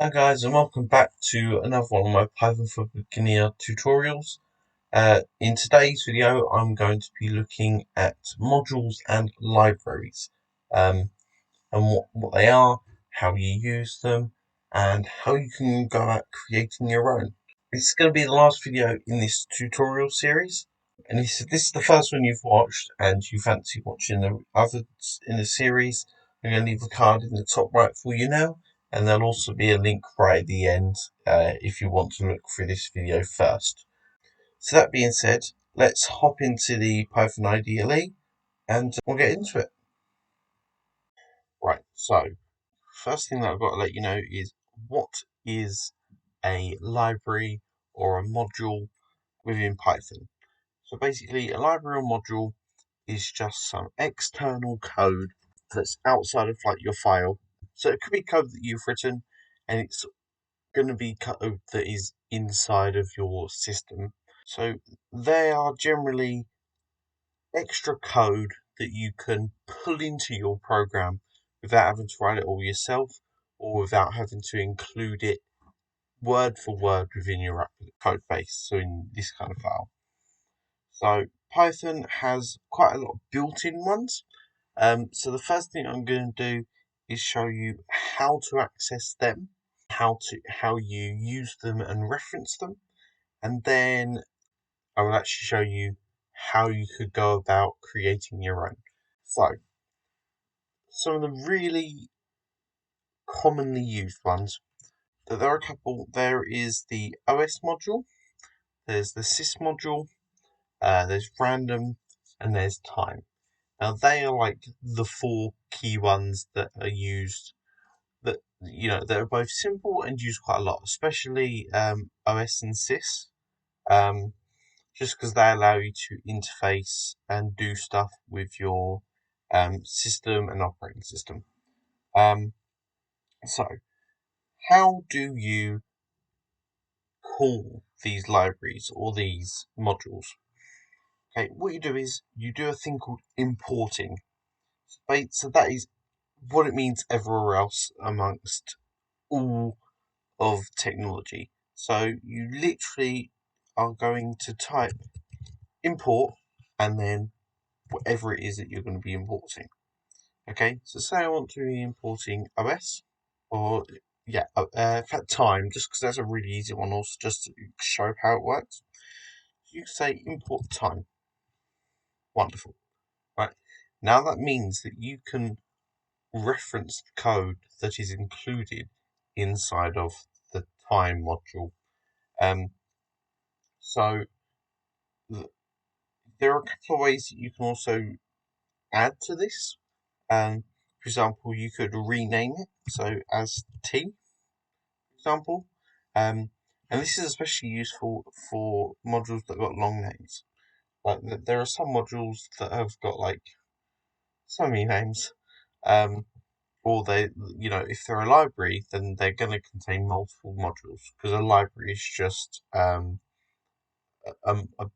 Hi guys, and welcome back to another one of my Python for Beginner tutorials. In today's video I'm going to be looking at modules and libraries, and what they are, how you use them, and how you can go about creating your own. This is going to be the last video in this tutorial series, and this is the first one you've watched and you fancy watching the others in the series. I'm going to leave a card in the top right for you now, and there'll also be a link right at the end if you want to look through this video first. So that being said, let's hop into the Python IDLE and we'll get into it. Right, so first thing that I've got to let you know is what is a library or a module within Python. So basically, a library or module is just some external code that's outside of like your file. So it could be code that you've written, and it's going to be code that is inside of your system. So they are generally extra code that you can pull into your program without having to write it all yourself or without having to include it word for word within your code base. So in this kind of file. So Python has quite a lot of built-in ones. So the first thing I'm going to do is show you how to access them, how you use them and reference them, and then I will actually show you how you could go about creating your own. So some of the really commonly used ones. There are a couple. There is the OS module, there's the sys module, there's random, and there's time. Now they are like the four key ones that are used that are both simple and used quite a lot, especially OS and sys, just because they allow you to interface and do stuff with your system and operating system. So how do you call these libraries or these modules? Okay, what you do is you do a thing called importing. So that is what it means everywhere else amongst all of technology. So you literally are going to type import and then whatever it is that you're going to be importing. Okay, so say I want to be importing OS or in fact time, just because that's a really easy one also just to show how it works. You can say import time. Wonderful. Right. Now that means that you can reference the code that is included inside of the time module. Um, so there are a couple of ways that you can also add to this. For example, you could rename it, so as T, for example. And this is especially useful for modules that got long names. Like there are some modules that have got like so many names. Or if they're a library, then they're going to contain multiple modules because a library is just a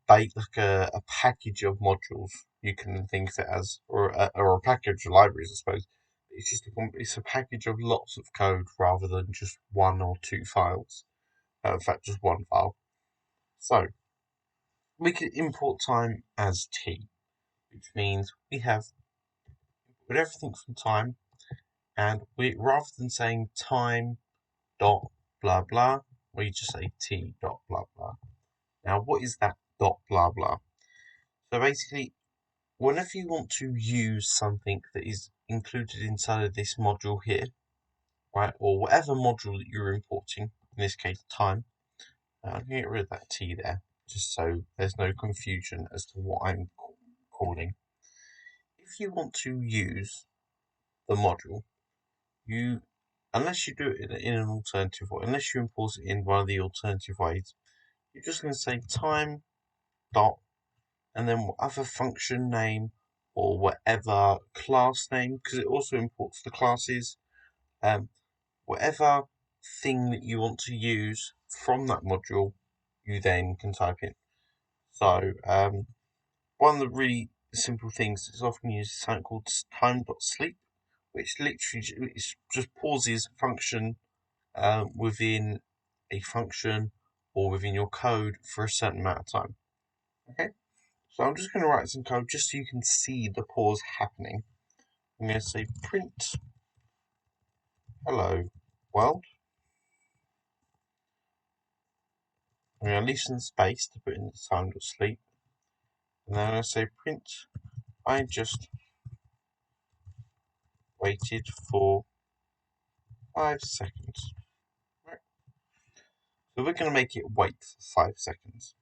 package of modules. You can think of it as, or a package of libraries, I suppose. It's a package of lots of code rather than just one or two files. In fact, just one file. So we can import time as T, which means we have put everything from time, and we rather than saying time dot blah blah, we just say T dot blah blah. Now, what is that dot blah blah? So basically, whenever you want to use something that is included inside of this module here, right, or whatever module that you're importing, in this case time, I'm going to get rid of that T there, just so there's no confusion as to what I'm calling. If you want to use the module, unless you do it in an alternative way, unless you import it in one of the alternative ways, you're just going to say time dot and then whatever function name or whatever class name, because it also imports the classes, whatever thing that you want to use from that module, you then can type in. So one of the really simple things that's often used is something called time.sleep, which literally just pauses function within a function or within your code for a certain amount of time. Okay, so I'm just going to write some code just so you can see the pause happening. I'm going to say print hello world. I'm going to leave some space to put in the time.sleep. And then I'm going to say print I just waited for 5 seconds. Right. So we're going to make it wait for 5 seconds.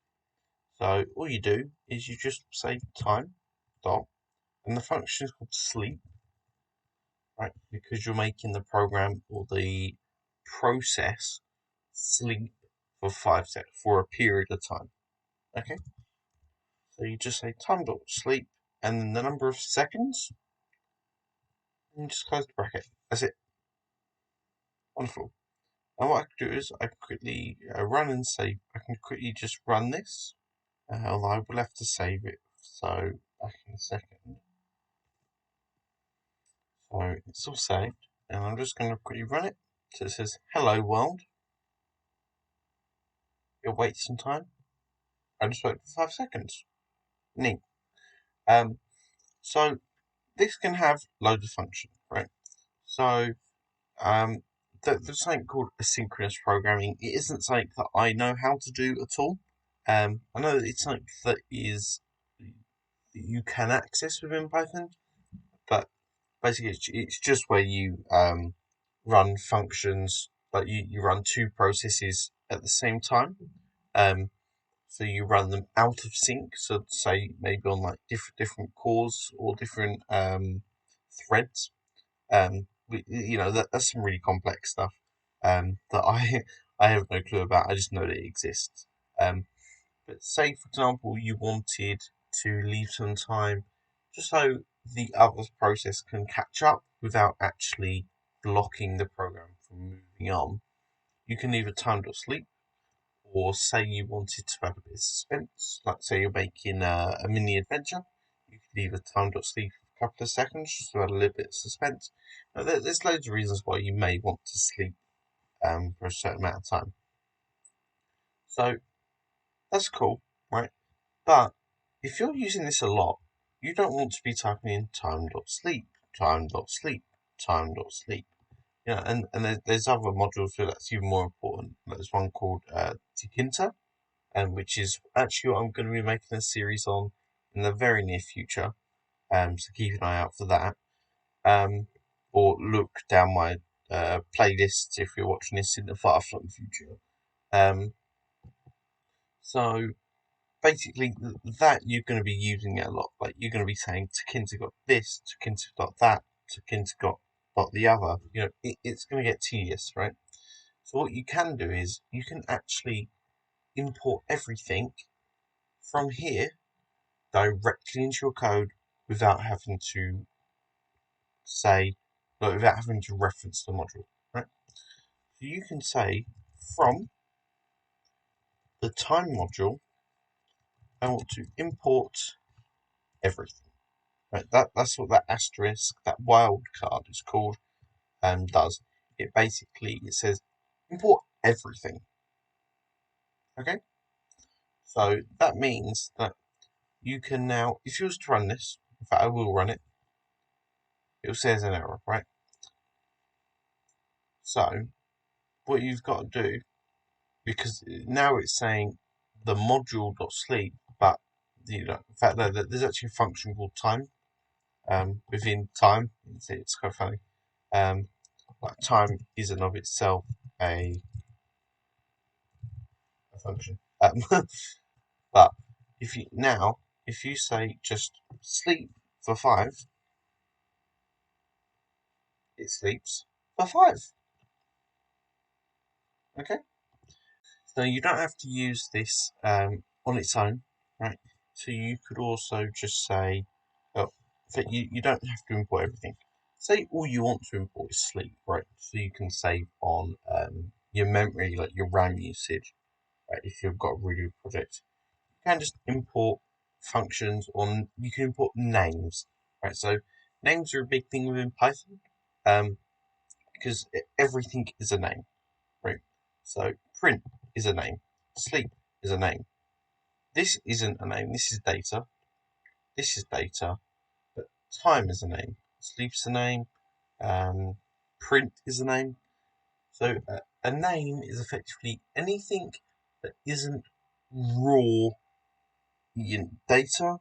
So all you do is you just say time dot, and the function is called sleep, right? Because you're making the program or the process sleep for 5 seconds for a period of time. Okay. So you just say time dot sleep and then the number of seconds, and you just close the bracket. That's it. Wonderful. And what I can do is I can quickly run and save. I can quickly just run this, although I will have to save it. So back in a second. So it's all saved, and I'm just going to quickly run it. So it says, "Hello world. You'll wait some time." I just wait for 5 seconds. Neat. So this can have loads of functions, right? So there's something called asynchronous programming. It isn't something that I know how to do at all. I know that it's something that you can access within Python, but basically it's just where you run functions, like you run two processes at the same time. So you run them out of sync. So say maybe on like different cores or different threads. That's some really complex stuff that I have no clue about. I just know that it exists. But say, for example, you wanted to leave some time just so the other process can catch up without actually blocking the program from moving on. You can leave a time.sleep, or say you wanted to add a bit of suspense, like say you're making a mini adventure, you could leave a time.sleep for a couple of seconds just to add a little bit of suspense. Now, there's loads of reasons why you may want to sleep for a certain amount of time. So that's cool, right? But if you're using this a lot, you don't want to be typing in time.sleep, time.sleep, time.sleep. And there's other modules where that's even more important. There's one called Tkinter, which is actually what I'm going to be making a series on in the very near future. So keep an eye out for that. Or look down my playlist if you're watching this in the far flung future. So basically, that you're going to be using it a lot. Like you're going to be saying Tkinter got this, Tkinter got that, Tkinter got the other. It's going to get tedious, right? So what you can do is you can actually import everything from here directly into your code without having to without having to reference the module, right? So you can say from the time module, I want to import everything. Right, that's what that asterisk, that wildcard is called, does. It says import everything. Okay, so that means that you can now, if you was to run this, in fact I will run it, it will say there's an error, right? So what you've got to do, because now it's saying the module.sleep, but in fact there's actually a function called time within time. It's quite funny. Like time is and of itself a function. But if you say just sleep for 5, it sleeps for 5. Okay, so you don't have to use this on its own, right? So you could also just say, oh, that you don't have to import everything. Say all you want to import is sleep, right? So you can save on your memory, like your RAM usage, right? If you've got a really good project, you can just import functions, or you can import names, right? So names are a big thing within Python, because everything is a name. So print is a name, sleep is a name. This isn't a name, this is data. This is data, but time is a name. Sleep is a name, print is a name. So a name is effectively anything that isn't raw data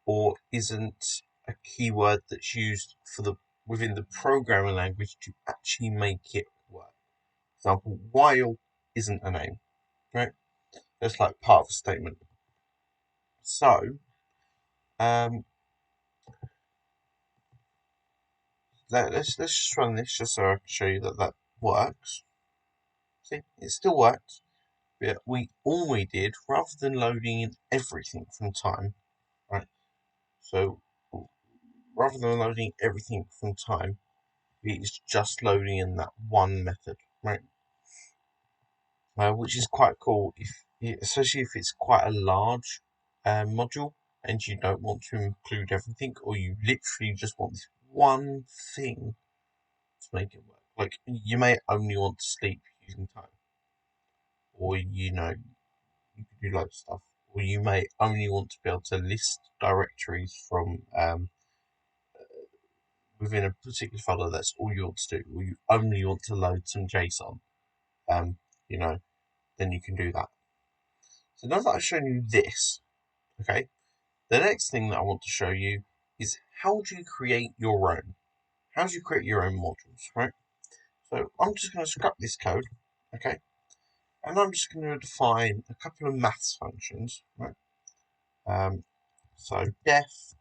or isn't a keyword that's used for within the programming language to actually make it work. For example, while isn't a name, right? That's like part of a statement. So um, let's just run this just so I can show you that that works. See, it still works. But all we did, rather than loading in everything from time, right? So rather than loading everything from time, it's just loading in that one method, right? Which is quite cool, especially if it's quite a large module and you don't want to include everything, or you literally just want this one thing to make it work. Like you may only want to sleep using time, or you could do loads of stuff, or you may only want to be able to list directories from within a particular folder. That's all you want to do, or you only want to load some JSON. Um, you know, then you can do that. So now that I've shown you this, okay, the next thing that I want to show you is how do you create your own? How do you create your own modules, right? So I'm just going to scrap this code, okay, and I'm just going to define a couple of maths functions, right? So def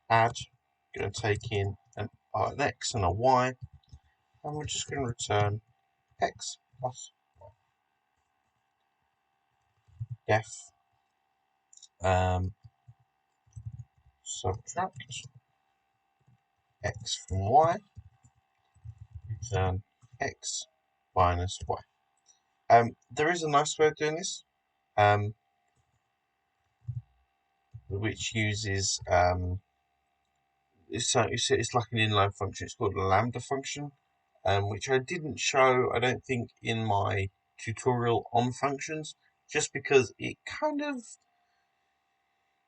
add, going to take in an x and a y, and we're just going to return x plus y. Def subtract x from y, return x minus y. There is a nice way of doing this, which uses it's like an inline function. It's called a lambda function, which I didn't show, I don't think, in my tutorial on functions, just because it kind of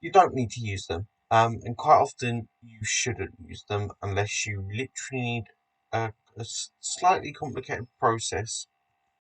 you don't need to use them, and quite often you shouldn't use them unless you literally need a slightly complicated process